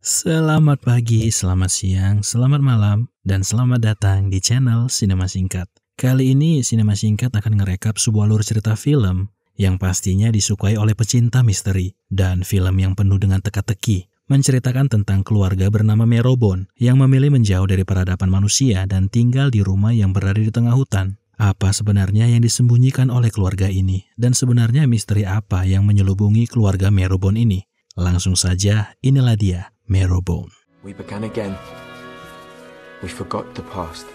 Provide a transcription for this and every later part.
Selamat pagi, selamat siang, selamat malam, dan selamat datang di channel Sinema Singkat. Kali ini Sinema Singkat akan ngerekap sebuah alur cerita film yang pastinya disukai oleh pecinta misteri dan film yang penuh dengan teka-teki, menceritakan tentang keluarga bernama Merobon yang memilih menjauh dari peradaban manusia dan tinggal di rumah yang berada di tengah hutan. Apa sebenarnya yang disembunyikan oleh keluarga ini, dan sebenarnya misteri apa yang menyelubungi keluarga Merobon ini? Langsung saja, inilah dia, Merobon. We began again. We forgot the past.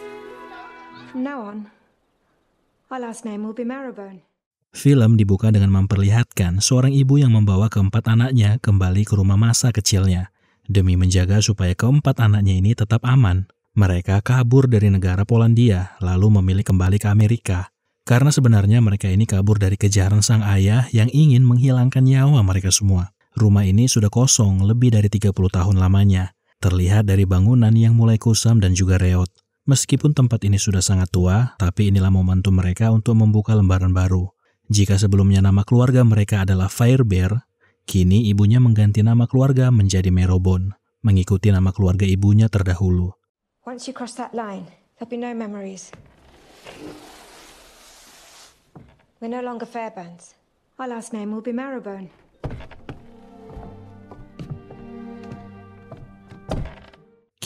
From now on, our last name will be Marrowbone. Film dibuka dengan memperlihatkan seorang ibu yang membawa keempat anaknya kembali ke rumah masa kecilnya. Demi menjaga supaya keempat anaknya ini tetap aman, mereka kabur dari negara Polandia lalu memilih kembali ke Amerika. Karena sebenarnya mereka ini kabur dari kejaran sang ayah yang ingin menghilangkan nyawa mereka semua. Rumah ini sudah kosong lebih dari 30 tahun lamanya. Terlihat dari bangunan yang mulai kusam dan juga reot. Meskipun tempat ini sudah sangat tua, tapi inilah momentum mereka untuk membuka lembaran baru. Jika sebelumnya nama keluarga mereka adalah Firebear, kini ibunya mengganti nama keluarga menjadi Merobon, mengikuti nama keluarga ibunya terdahulu. Once you cross that line, there'll be no memories. We're no longer Fairbands. Our last name will be Marrowbone.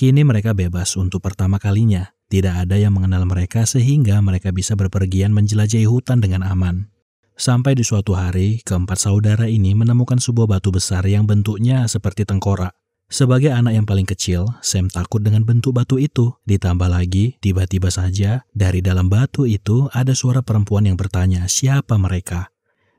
Kini mereka bebas untuk pertama kalinya. Tidak ada yang mengenal mereka sehingga mereka bisa berpergian menjelajahi hutan dengan aman. Sampai di suatu hari, keempat saudara ini menemukan sebuah batu besar yang bentuknya seperti tengkorak. Sebagai anak yang paling kecil, Sam takut dengan bentuk batu itu. Ditambah lagi, tiba-tiba saja dari dalam batu itu ada suara perempuan yang bertanya siapa mereka.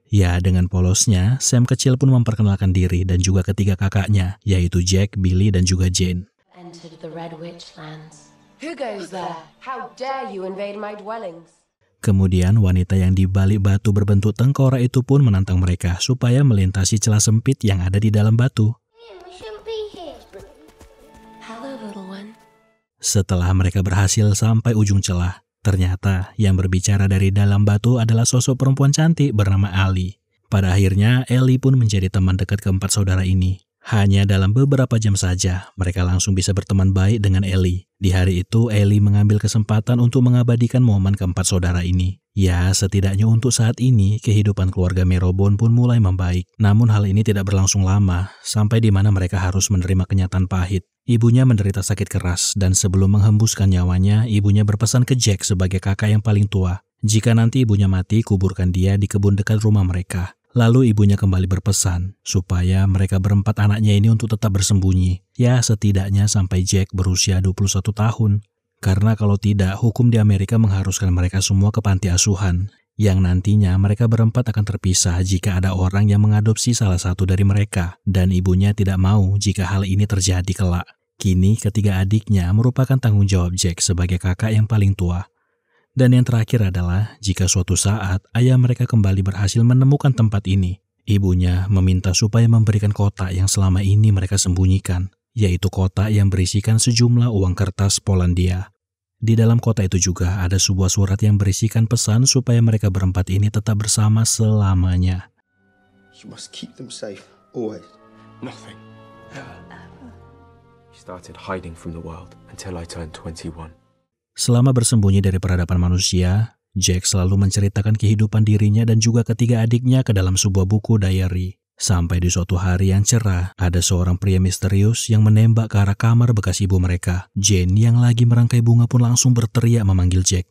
Ya, dengan polosnya, Sam kecil pun memperkenalkan diri dan juga ketiga kakaknya, yaitu Jack, Billy, dan juga Jane. Entered the Red Witch lands. Who goes there? How dare you invade my dwellings? Kemudian wanita yang di balik batu berbentuk tengkorak itu pun menantang mereka supaya melintasi celah sempit yang ada di dalam batu. We shouldn't be here. Hello, little one. Setelah mereka berhasil sampai ujung celah, ternyata yang berbicara dari dalam batu adalah sosok perempuan cantik bernama Ali. Pada akhirnya, Ellie pun menjadi teman dekat keempat saudara ini. Hanya dalam beberapa jam saja, mereka langsung bisa berteman baik dengan Ellie. Di hari itu, Ellie mengambil kesempatan untuk mengabadikan momen keempat saudara ini. Ya, setidaknya untuk saat ini, kehidupan keluarga Merobon pun mulai membaik. Namun hal ini tidak berlangsung lama, sampai di mana mereka harus menerima kenyataan pahit. Ibunya menderita sakit keras, dan sebelum menghembuskan nyawanya, ibunya berpesan ke Jack sebagai kakak yang paling tua. Jika nanti ibunya mati, kuburkan dia di kebun dekat rumah mereka. Lalu ibunya kembali berpesan supaya mereka berempat anaknya ini untuk tetap bersembunyi. Ya, setidaknya sampai Jack berusia 21 tahun. Karena kalau tidak, hukum di Amerika mengharuskan mereka semua ke panti asuhan. Yang nantinya mereka berempat akan terpisah jika ada orang yang mengadopsi salah satu dari mereka. Dan ibunya tidak mau jika hal ini terjadi kelak. Kini ketiga adiknya merupakan tanggung jawab Jack sebagai kakak yang paling tua. Dan yang terakhir adalah, jika suatu saat ayah mereka kembali berhasil menemukan tempat ini, ibunya meminta supaya memberikan kotak yang selama ini mereka sembunyikan, yaitu kotak yang berisikan sejumlah uang kertas Polandia. Di dalam kotak itu juga ada sebuah surat yang berisikan pesan supaya mereka berempat ini tetap bersama selamanya. You must keep them safe, always. Nothing. Ever. We started hiding from the world until I turned 21. Selama bersembunyi dari peradaban manusia, Jack selalu menceritakan kehidupan dirinya dan juga ketiga adiknya ke dalam sebuah buku diary. Sampai di suatu hari yang cerah, ada seorang pria misterius yang menembak ke arah kamar bekas ibu mereka. Jane yang lagi merangkai bunga pun langsung berteriak memanggil Jack.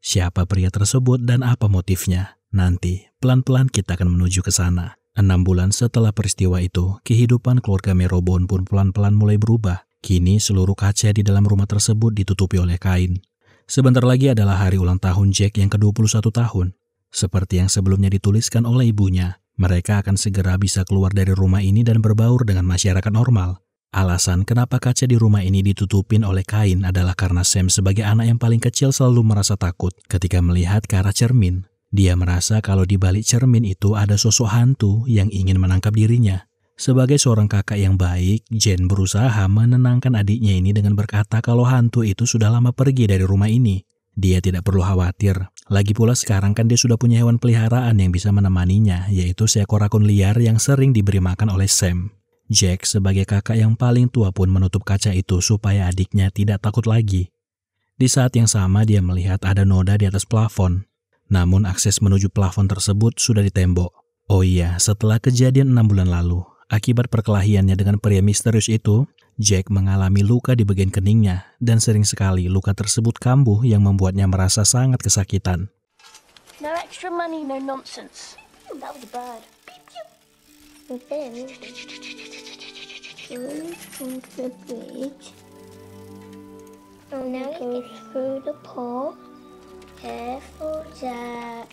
Siapa pria tersebut dan apa motifnya? Nanti, pelan-pelan kita akan menuju ke sana. 6 bulan setelah peristiwa itu, kehidupan keluarga Merobon pun pelan-pelan mulai berubah. Kini seluruh kaca di dalam rumah tersebut ditutupi oleh kain. Sebentar lagi adalah hari ulang tahun Jack yang ke-21 tahun. Seperti yang sebelumnya dituliskan oleh ibunya, mereka akan segera bisa keluar dari rumah ini dan berbaur dengan masyarakat normal. Alasan kenapa kaca di rumah ini ditutupin oleh kain adalah karena Sam sebagai anak yang paling kecil selalu merasa takut ketika melihat ke arah cermin. Dia merasa kalau di balik cermin itu ada sosok hantu yang ingin menangkap dirinya. Sebagai seorang kakak yang baik, Jane berusaha menenangkan adiknya ini dengan berkata kalau hantu itu sudah lama pergi dari rumah ini. Dia tidak perlu khawatir. Lagi pula sekarang kan dia sudah punya hewan peliharaan yang bisa menemaninya, yaitu seekor rakun liar yang sering diberi makan oleh Sam. Jack sebagai kakak yang paling tua pun menutup kaca itu supaya adiknya tidak takut lagi. Di saat yang sama dia melihat ada noda di atas plafon. Namun akses menuju plafon tersebut sudah di tembok. Oh iya, setelah kejadian 6 bulan lalu, akibat perkelahiannya dengan pria misterius itu, Jack mengalami luka di bagian keningnya dan sering sekali luka tersebut kambuh yang membuatnya merasa sangat kesakitan. No extra money, no nonsense. That was a bird. And then going to the bridge. And now it goes through the pole. Careful, Jack.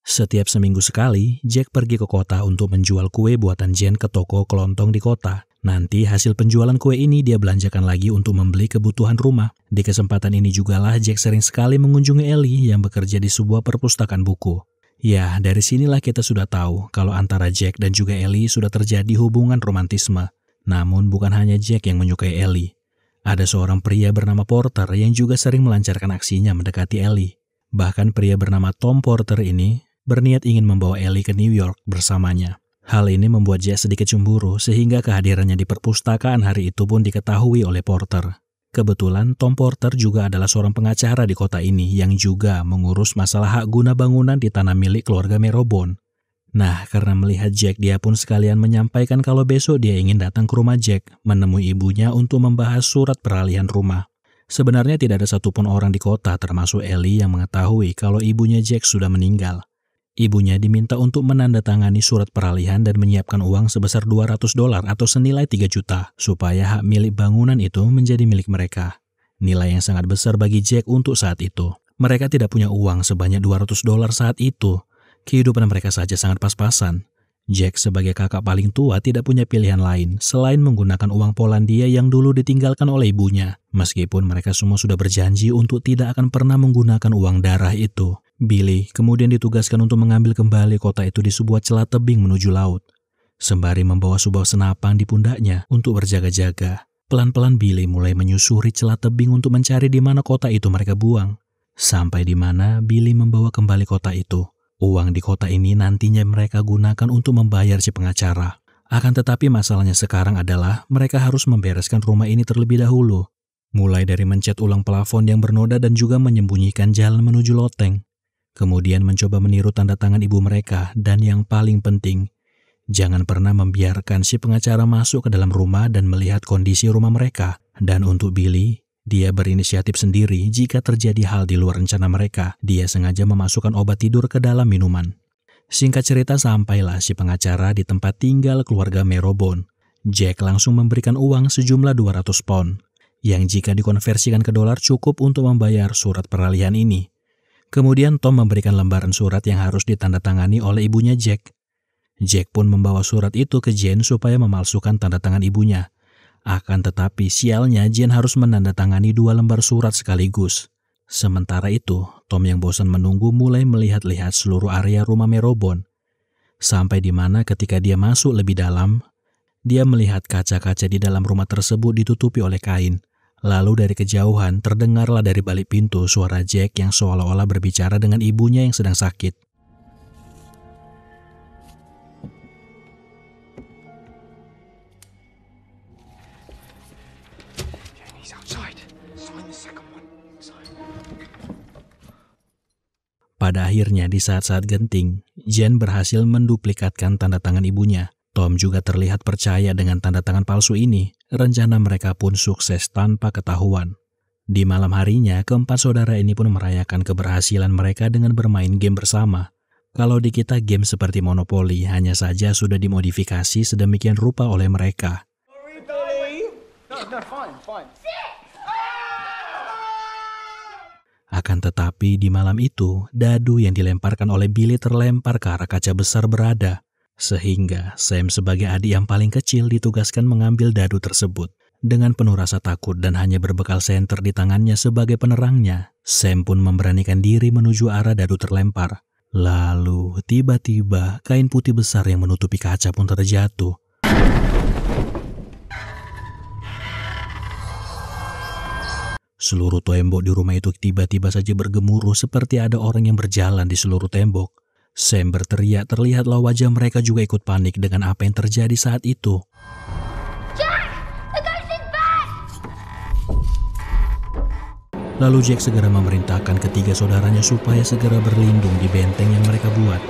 Setiap seminggu sekali, Jack pergi ke kota untuk menjual kue buatan Jen ke toko kelontong di kota. Nanti hasil penjualan kue ini dia belanjakan lagi untuk membeli kebutuhan rumah. Di kesempatan ini jugalah Jack sering sekali mengunjungi Ellie yang bekerja di sebuah perpustakaan buku. Ya, dari sinilah kita sudah tahu kalau antara Jack dan juga Ellie sudah terjadi hubungan romantisme. Namun bukan hanya Jack yang menyukai Ellie. Ada seorang pria bernama Porter yang juga sering melancarkan aksinya mendekati Ellie. Bahkan pria bernama Tom Porter ini berniat ingin membawa Ellie ke New York bersamanya. Hal ini membuat Jack sedikit cemburu sehingga kehadirannya di perpustakaan hari itu pun diketahui oleh Porter. Kebetulan Tom Porter juga adalah seorang pengacara di kota ini yang juga mengurus masalah hak guna bangunan di tanah milik keluarga Marrowbone. Nah, karena melihat Jack, dia pun sekalian menyampaikan kalau besok dia ingin datang ke rumah Jack menemui ibunya untuk membahas surat peralihan rumah. Sebenarnya tidak ada satupun orang di kota termasuk Ellie yang mengetahui kalau ibunya Jack sudah meninggal. Ibunya diminta untuk menandatangani surat peralihan dan menyiapkan uang sebesar $200 atau senilai 3 juta supaya hak milik bangunan itu menjadi milik mereka. Nilai yang sangat besar bagi Jack untuk saat itu. Mereka tidak punya uang sebanyak $200 saat itu. Kehidupan mereka saja sangat pas-pasan. Jack sebagai kakak paling tua tidak punya pilihan lain selain menggunakan uang Polandia yang dulu ditinggalkan oleh ibunya. Meskipun mereka semua sudah berjanji untuk tidak akan pernah menggunakan uang darah itu. Billy kemudian ditugaskan untuk mengambil kembali kota itu di sebuah celah tebing menuju laut. Sembari membawa sebuah senapang di pundaknya untuk berjaga-jaga. Pelan-pelan Billy mulai menyusuri celah tebing untuk mencari di mana kota itu mereka buang. Sampai di mana Billy membawa kembali kota itu. Uang di kota ini nantinya mereka gunakan untuk membayar si pengacara. Akan tetapi masalahnya sekarang adalah mereka harus membereskan rumah ini terlebih dahulu. Mulai dari mencat ulang plafon yang bernoda dan juga menyembunyikan jalan menuju loteng. Kemudian mencoba meniru tanda tangan ibu mereka dan yang paling penting, jangan pernah membiarkan si pengacara masuk ke dalam rumah dan melihat kondisi rumah mereka. Dan untuk Billy, dia berinisiatif sendiri jika terjadi hal di luar rencana mereka. Dia sengaja memasukkan obat tidur ke dalam minuman. Singkat cerita sampailah si pengacara di tempat tinggal keluarga Marrowbone. Jack langsung memberikan uang sejumlah 200 pound, yang jika dikonversikan ke dolar cukup untuk membayar surat peralihan ini. Kemudian Tom memberikan lembaran surat yang harus ditandatangani oleh ibunya Jack. Jack pun membawa surat itu ke Jen supaya memalsukan tanda tangan ibunya. Akan tetapi sialnya Jen harus menandatangani 2 lembar surat sekaligus. Sementara itu, Tom yang bosan menunggu mulai melihat-lihat seluruh area rumah Marrowbone. Sampai di mana ketika dia masuk lebih dalam, dia melihat kaca-kaca di dalam rumah tersebut ditutupi oleh kain. Lalu dari kejauhan terdengarlah dari balik pintu suara Jack yang seolah-olah berbicara dengan ibunya yang sedang sakit. Pada akhirnya di saat-saat genting, Jen berhasil menduplikatkan tanda tangan ibunya. Tom juga terlihat percaya dengan tanda tangan palsu ini. Rencana mereka pun sukses tanpa ketahuan. Di malam harinya, keempat saudara ini pun merayakan keberhasilan mereka dengan bermain game bersama. Kalau di kita game seperti Monopoly hanya saja sudah dimodifikasi sedemikian rupa oleh mereka. Akan tetapi di malam itu, dadu yang dilemparkan oleh Billy terlempar ke arah kaca besar berada. Sehingga Sam sebagai adik yang paling kecil ditugaskan mengambil dadu tersebut. Dengan penuh rasa takut dan hanya berbekal senter di tangannya sebagai penerangnya, Sam pun memberanikan diri menuju arah dadu terlempar. Lalu tiba-tiba kain putih besar yang menutupi kaca pun terjatuh. Seluruh tembok di rumah itu tiba-tiba saja bergemuruh seperti ada orang yang berjalan di seluruh tembok. Sam berteriak, terlihatlah wajah mereka juga ikut panik dengan apa yang terjadi saat itu. Jack! The ghost is back! Lalu Jack segera memerintahkan ketiga saudaranya supaya segera berlindung di benteng yang mereka buat.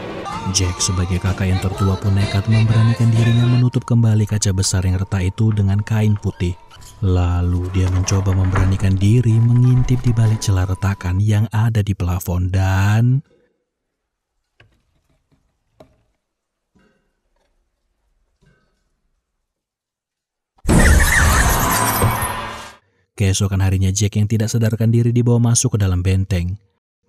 Jack sebagai kakak yang tertua pun nekat memberanikan dirinya menutup kembali kaca besar yang retak itu dengan kain putih. Lalu dia mencoba memberanikan diri mengintip di balik celah retakan yang ada di plafon dan... Keesokan harinya Jack yang tidak sadarkan diri dibawa masuk ke dalam benteng.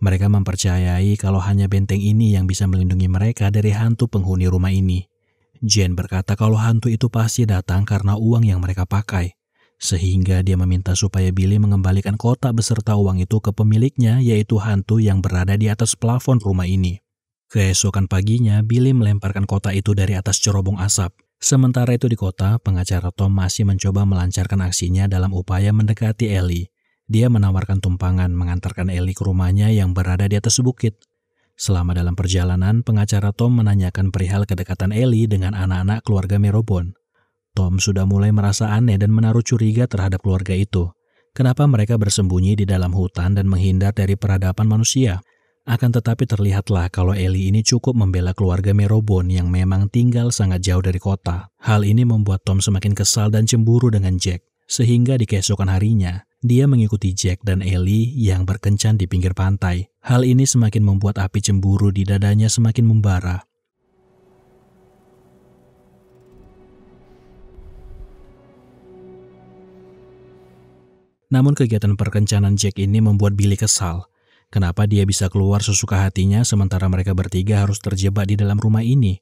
Mereka mempercayai kalau hanya benteng ini yang bisa melindungi mereka dari hantu penghuni rumah ini. Jane berkata kalau hantu itu pasti datang karena uang yang mereka pakai. Sehingga dia meminta supaya Billy mengembalikan kotak beserta uang itu ke pemiliknya, yaitu hantu yang berada di atas plafon rumah ini. Keesokan paginya, Billy melemparkan kotak itu dari atas cerobong asap. Sementara itu di kota, pengacara Tom masih mencoba melancarkan aksinya dalam upaya mendekati Ellie. Dia menawarkan tumpangan mengantarkan Ellie ke rumahnya yang berada di atas bukit. Selama dalam perjalanan, pengacara Tom menanyakan perihal kedekatan Ellie dengan anak-anak keluarga Merobon. Tom sudah mulai merasa aneh dan menaruh curiga terhadap keluarga itu. Kenapa mereka bersembunyi di dalam hutan dan menghindar dari peradaban manusia? Akan tetapi terlihatlah kalau Ellie ini cukup membela keluarga Merobon yang memang tinggal sangat jauh dari kota. Hal ini membuat Tom semakin kesal dan cemburu dengan Jack. Sehingga di keesokan harinya, dia mengikuti Jack dan Ellie yang berkencan di pinggir pantai. Hal ini semakin membuat api cemburu di dadanya semakin membara. Namun kegiatan perkencanan Jack ini membuat Billy kesal. Kenapa dia bisa keluar sesuka hatinya sementara mereka bertiga harus terjebak di dalam rumah ini?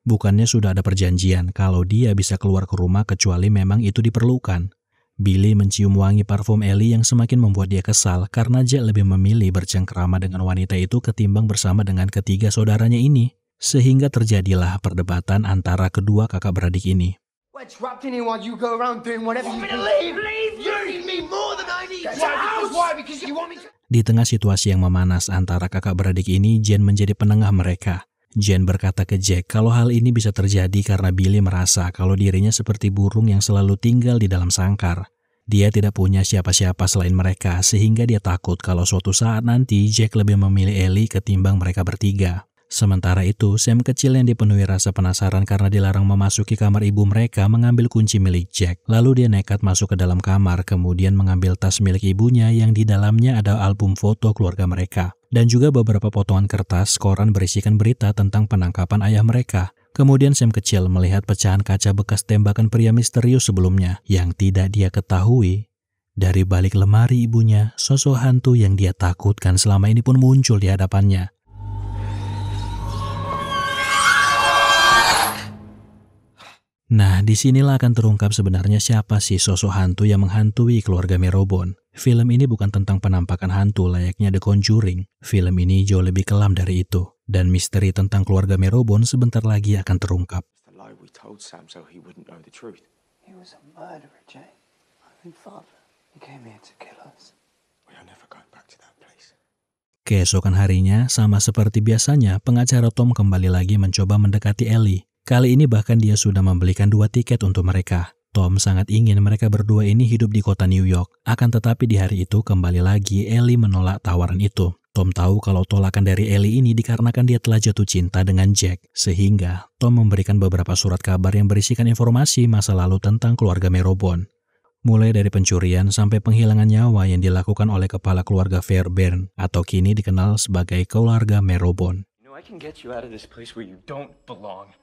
Bukannya sudah ada perjanjian kalau dia bisa keluar ke rumah kecuali memang itu diperlukan. Billy mencium wangi parfum Ellie yang semakin membuat dia kesal karena Jack lebih memilih bercengkrama dengan wanita itu ketimbang bersama dengan ketiga saudaranya ini. Sehingga terjadilah perdebatan antara kedua kakak beradik ini. We're trapped in here while you go around doing whatever you want me to leave. You need me more than I need you. Why? Because you want me to... Di tengah situasi yang memanas antara kakak beradik ini, Jane menjadi penengah mereka. Jane berkata ke Jack kalau hal ini bisa terjadi karena Billy merasa kalau dirinya seperti burung yang selalu tinggal di dalam sangkar. Dia tidak punya siapa-siapa selain mereka, sehingga dia takut kalau suatu saat nanti Jack lebih memilih Ellie ketimbang mereka bertiga. Sementara itu, Sam kecil yang dipenuhi rasa penasaran karena dilarang memasuki kamar ibu mereka mengambil kunci milik Jack. Lalu dia nekat masuk ke dalam kamar, kemudian mengambil tas milik ibunya yang di dalamnya ada album foto keluarga mereka. Dan juga beberapa potongan kertas koran berisikan berita tentang penangkapan ayah mereka. Kemudian Sam kecil melihat pecahan kaca bekas tembakan pria misterius sebelumnya yang tidak dia ketahui. Dari balik lemari ibunya, sosok hantu yang dia takutkan selama ini pun muncul di hadapannya. Nah, disinilah akan terungkap sebenarnya siapa sih sosok hantu yang menghantui keluarga Merobon. Film ini bukan tentang penampakan hantu layaknya The Conjuring. Film ini jauh lebih kelam dari itu. Dan misteri tentang keluarga Merobon sebentar lagi akan terungkap. The lie we told Sam so he wouldn't know the truth. He was a murderer, Jane. My own father. He came here to kill us. We are never going back to that place. Keesokan harinya, sama seperti biasanya, pengacara Tom kembali lagi mencoba mendekati Ellie. Kali ini bahkan dia sudah membelikan 2 tiket untuk mereka. Tom sangat ingin mereka berdua ini hidup di kota New York. Akan tetapi di hari itu kembali lagi Ellie menolak tawaran itu. Tom tahu kalau tolakan dari Ellie ini dikarenakan dia telah jatuh cinta dengan Jack. Sehingga Tom memberikan beberapa surat kabar yang berisikan informasi masa lalu tentang keluarga Merobon. Mulai dari pencurian sampai penghilangan nyawa yang dilakukan oleh kepala keluarga Fairbairn atau kini dikenal sebagai keluarga Merobon. You know, I can get you out of this place where you don't belong.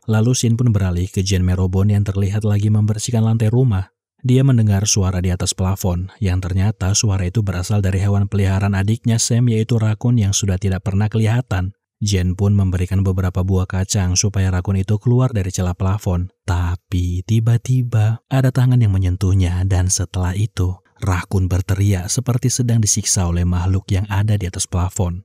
Lalu scene pun beralih ke Jane Merobon yang terlihat lagi membersihkan lantai rumah. Dia mendengar suara di atas plafon, yang ternyata suara itu berasal dari hewan peliharaan adiknya Sam yaitu rakun yang sudah tidak pernah kelihatan. Jane pun memberikan beberapa buah kacang supaya rakun itu keluar dari celah plafon. Tapi tiba-tiba ada tangan yang menyentuhnya dan setelah itu rakun berteriak seperti sedang disiksa oleh makhluk yang ada di atas plafon.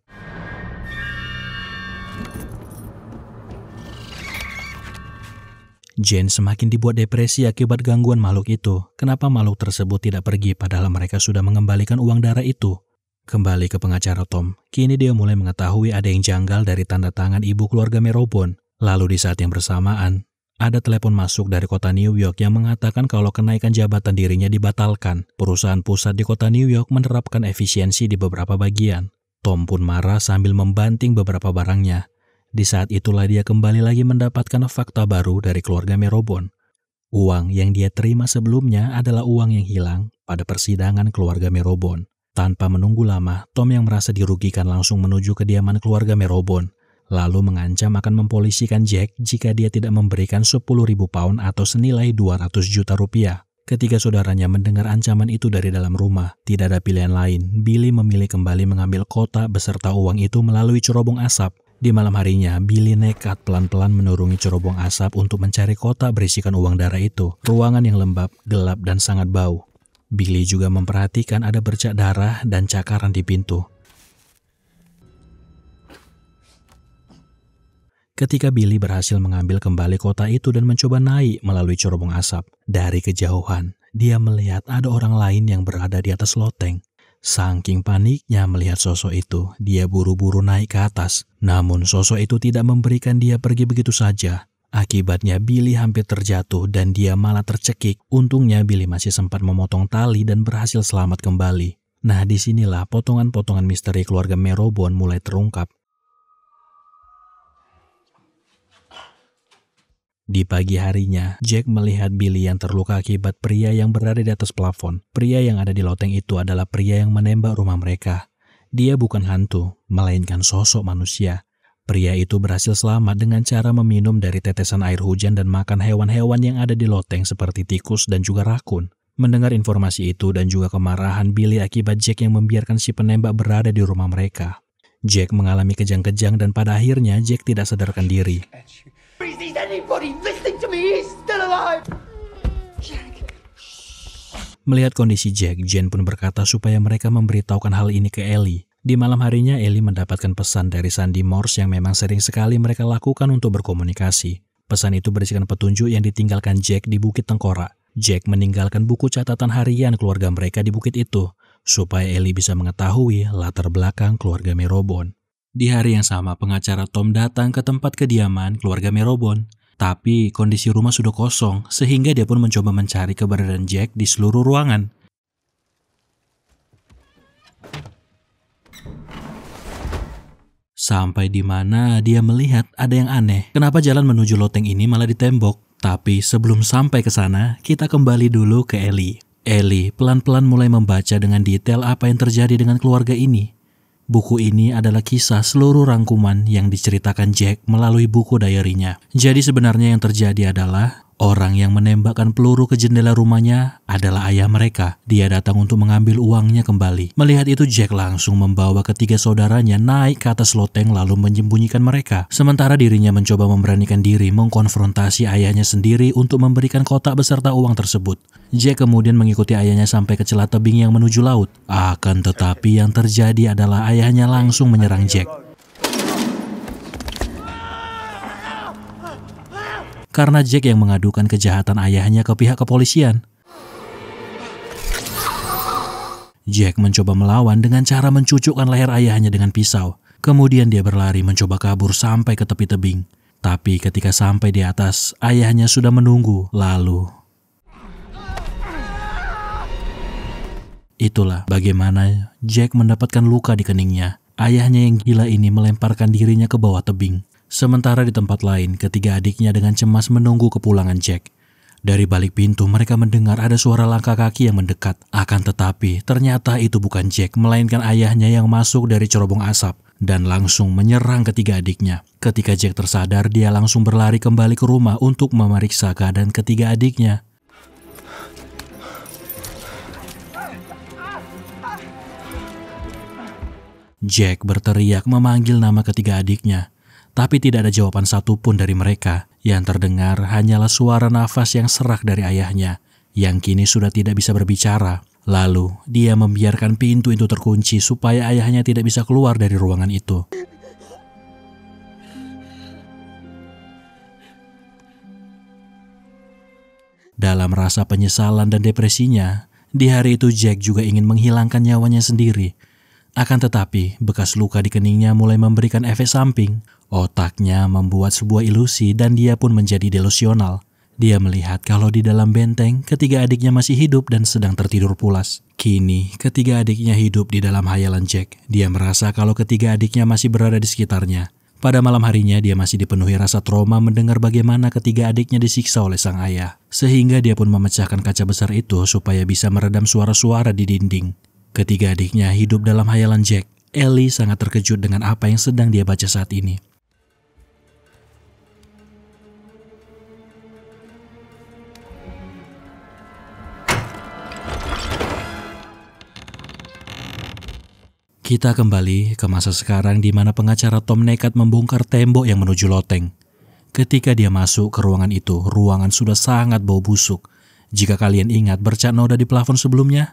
Jane semakin dibuat depresi akibat gangguan makhluk itu. Kenapa makhluk tersebut tidak pergi padahal mereka sudah mengembalikan uang darah itu? Kembali ke pengacara Tom, kini dia mulai mengetahui ada yang janggal dari tanda tangan ibu keluarga Merobon. Lalu di saat yang bersamaan, ada telepon masuk dari kota New York yang mengatakan kalau kenaikan jabatan dirinya dibatalkan. Perusahaan pusat di kota New York menerapkan efisiensi di beberapa bagian. Tom pun marah sambil membanting beberapa barangnya. Di saat itulah dia kembali lagi mendapatkan fakta baru dari keluarga Merobon. Uang yang dia terima sebelumnya adalah uang yang hilang pada persidangan keluarga Merobon. Tanpa menunggu lama, Tom yang merasa dirugikan langsung menuju kediaman keluarga Merobon, lalu mengancam akan mempolisikan Jack jika dia tidak memberikan 10.000 pound atau senilai 200 juta rupiah. Ketika saudaranya mendengar ancaman itu dari dalam rumah, tidak ada pilihan lain. Billy memilih kembali mengambil kotak beserta uang itu melalui cerobong asap. Di malam harinya, Billy nekat pelan-pelan menurungi cerobong asap untuk mencari kotak berisikan uang darah itu. Ruangan yang lembab, gelap, dan sangat bau. Billy juga memperhatikan ada bercak darah dan cakaran di pintu. Ketika Billy berhasil mengambil kembali kotak itu dan mencoba naik melalui cerobong asap, dari kejauhan, dia melihat ada orang lain yang berada di atas loteng. Saking paniknya melihat sosok itu, dia buru-buru naik ke atas. Namun sosok itu tidak memberikan dia pergi begitu saja. Akibatnya Billy hampir terjatuh dan dia malah tercekik. Untungnya Billy masih sempat memotong tali dan berhasil selamat kembali. Nah, disinilah potongan-potongan misteri keluarga Merobon mulai terungkap. Di pagi harinya, Jack melihat Billy yang terluka akibat pria yang berada di atas plafon. Pria yang ada di loteng itu adalah pria yang menembak rumah mereka. Dia bukan hantu, melainkan sosok manusia. Pria itu berhasil selamat dengan cara meminum dari tetesan air hujan dan makan hewan-hewan yang ada di loteng seperti tikus dan juga rakun. Mendengar informasi itu dan juga kemarahan Billy akibat Jack yang membiarkan si penembak berada di rumah mereka, Jack mengalami kejang-kejang dan pada akhirnya Jack tidak sadarkan diri. Is anybody listening to me? He's still alive! Melihat kondisi Jack, Jane pun berkata supaya mereka memberitahukan hal ini ke Ellie. Di malam harinya, Ellie mendapatkan pesan dari Sandi Morse yang memang sering sekali mereka lakukan untuk berkomunikasi. Pesan itu berisikan petunjuk yang ditinggalkan Jack di Bukit Tengkorak. Jack meninggalkan buku catatan harian keluarga mereka di bukit itu, supaya Ellie bisa mengetahui latar belakang keluarga Merobon. Di hari yang sama, pengacara Tom datang ke tempat kediaman keluarga Merobon. Tapi kondisi rumah sudah kosong, sehingga dia pun mencoba mencari keberadaan Jack di seluruh ruangan. Sampai di mana dia melihat ada yang aneh. Kenapa jalan menuju loteng ini malah ditembok? Tapi sebelum sampai ke sana, kita kembali dulu ke Ellie. Ellie pelan-pelan mulai membaca dengan detail apa yang terjadi dengan keluarga ini. Buku ini adalah kisah seluruh rangkuman yang diceritakan Jack melalui buku diary-nya. Jadi sebenarnya yang terjadi adalah orang yang menembakkan peluru ke jendela rumahnya adalah ayah mereka. Dia datang untuk mengambil uangnya kembali. Melihat itu Jack langsung membawa ketiga saudaranya naik ke atas loteng lalu menyembunyikan mereka. Sementara dirinya mencoba memberanikan diri mengkonfrontasi ayahnya sendiri untuk memberikan kotak beserta uang tersebut. Jack kemudian mengikuti ayahnya sampai ke celah tebing yang menuju laut. Akan tetapi yang terjadi adalah ayahnya langsung menyerang Jack. Karena Jack yang mengadukan kejahatan ayahnya ke pihak kepolisian. Jack mencoba melawan dengan cara mencucukkan leher ayahnya dengan pisau. Kemudian dia berlari mencoba kabur sampai ke tepi tebing. Tapi ketika sampai di atas, ayahnya sudah menunggu. Lalu itulah bagaimana Jack mendapatkan luka di keningnya. Ayahnya yang gila ini melemparkan dirinya ke bawah tebing. Sementara di tempat lain, ketiga adiknya dengan cemas menunggu kepulangan Jack. Dari balik pintu mereka mendengar ada suara langkah kaki yang mendekat. Akan tetapi ternyata itu bukan Jack, melainkan ayahnya yang masuk dari cerobong asap dan langsung menyerang ketiga adiknya. Ketika Jack tersadar, dia langsung berlari kembali ke rumah untuk memeriksa keadaan ketiga adiknya. Jack berteriak memanggil nama ketiga adiknya. Tapi tidak ada jawaban satupun dari mereka. Yang terdengar hanyalah suara nafas yang serak dari ayahnya, yang kini sudah tidak bisa berbicara. Lalu, dia membiarkan pintu itu terkunci supaya ayahnya tidak bisa keluar dari ruangan itu. Dalam rasa penyesalan dan depresinya, di hari itu Jack juga ingin menghilangkan nyawanya sendiri. Akan tetapi, bekas luka di keningnya mulai memberikan efek samping. Otaknya membuat sebuah ilusi dan dia pun menjadi delusional. Dia melihat kalau di dalam benteng, ketiga adiknya masih hidup dan sedang tertidur pulas. Kini, ketiga adiknya hidup di dalam hayalan Jack. Dia merasa kalau ketiga adiknya masih berada di sekitarnya. Pada malam harinya, dia masih dipenuhi rasa trauma mendengar bagaimana ketiga adiknya disiksa oleh sang ayah. Sehingga dia pun memecahkan kaca besar itu supaya bisa meredam suara-suara di dinding. Ketiga adiknya hidup dalam hayalan Jack. Ellie sangat terkejut dengan apa yang sedang dia baca saat ini. Kita kembali ke masa sekarang di mana pengacara Tom nekat membongkar tembok yang menuju loteng. Ketika dia masuk ke ruangan itu, ruangan sudah sangat bau busuk. Jika kalian ingat bercak noda di plafon sebelumnya,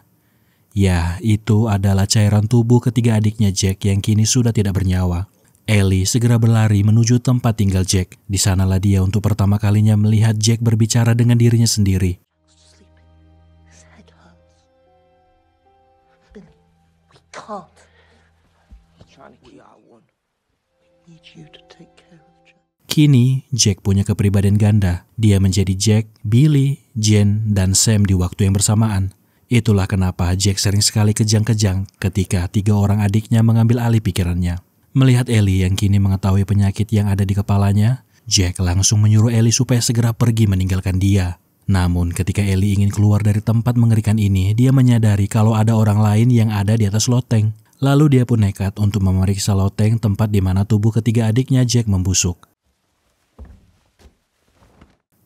ya, itu adalah cairan tubuh ketiga adiknya Jack yang kini sudah tidak bernyawa. Ellie segera berlari menuju tempat tinggal Jack. Di sanalah dia untuk pertama kalinya melihat Jack berbicara dengan dirinya sendiri. Kini, Jack punya kepribadian ganda. Dia menjadi Jack, Billy, Jen, dan Sam di waktu yang bersamaan. Itulah kenapa Jack sering sekali kejang-kejang ketika tiga orang adiknya mengambil alih pikirannya. Melihat Ellie yang kini mengetahui penyakit yang ada di kepalanya, Jack langsung menyuruh Ellie supaya segera pergi meninggalkan dia. Namun ketika Ellie ingin keluar dari tempat mengerikan ini, dia menyadari kalau ada orang lain yang ada di atas loteng. Lalu dia pun nekat untuk memeriksa loteng tempat di mana tubuh ketiga adiknya Jack membusuk.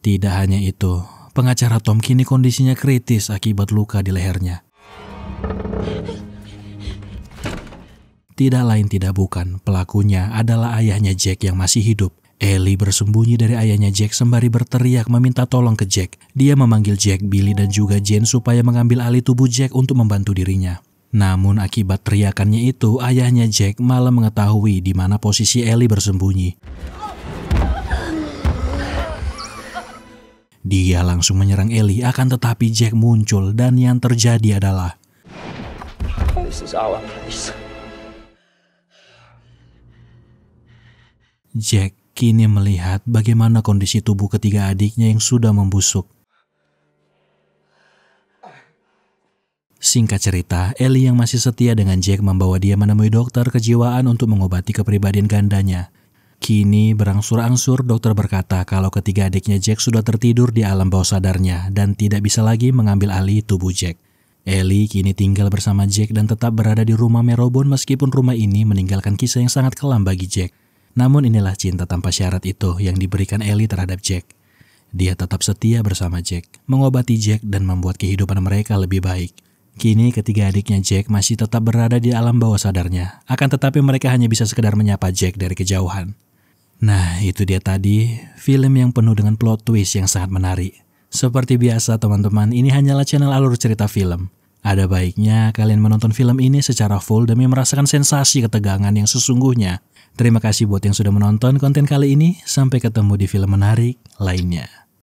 Tidak hanya itu, pengacara Tom kini kondisinya kritis akibat luka di lehernya. Tidak lain tidak bukan, pelakunya adalah ayahnya Jack yang masih hidup. Ellie bersembunyi dari ayahnya Jack sembari berteriak meminta tolong ke Jack. Dia memanggil Jack, Billy, dan juga Jen supaya mengambil alih tubuh Jack untuk membantu dirinya. Namun akibat teriakannya itu, ayahnya Jack malah mengetahui di mana posisi Ellie bersembunyi. Dia langsung menyerang Ellie, akan tetapi Jack muncul dan yang terjadi adalah This is our place. Jack kini melihat bagaimana kondisi tubuh ketiga adiknya yang sudah membusuk. Singkat cerita, Ellie yang masih setia dengan Jack membawa dia menemui dokter kejiwaan untuk mengobati kepribadian gandanya. Kini berangsur-angsur dokter berkata kalau ketiga adiknya Jack sudah tertidur di alam bawah sadarnya dan tidak bisa lagi mengambil alih tubuh Jack. Ellie kini tinggal bersama Jack dan tetap berada di rumah Marrowbone meskipun rumah ini meninggalkan kisah yang sangat kelam bagi Jack. Namun inilah cinta tanpa syarat itu yang diberikan Ellie terhadap Jack. Dia tetap setia bersama Jack, mengobati Jack dan membuat kehidupan mereka lebih baik. Kini ketiga adiknya Jack masih tetap berada di alam bawah sadarnya, akan tetapi mereka hanya bisa sekedar menyapa Jack dari kejauhan. Nah, itu dia tadi film yang penuh dengan plot twist yang sangat menarik. Seperti biasa teman-teman, ini hanyalah channel alur cerita film. Ada baiknya kalian menonton film ini secara full demi merasakan sensasi ketegangan yang sesungguhnya. Terima kasih buat yang sudah menonton konten kali ini. Sampai ketemu di film menarik lainnya.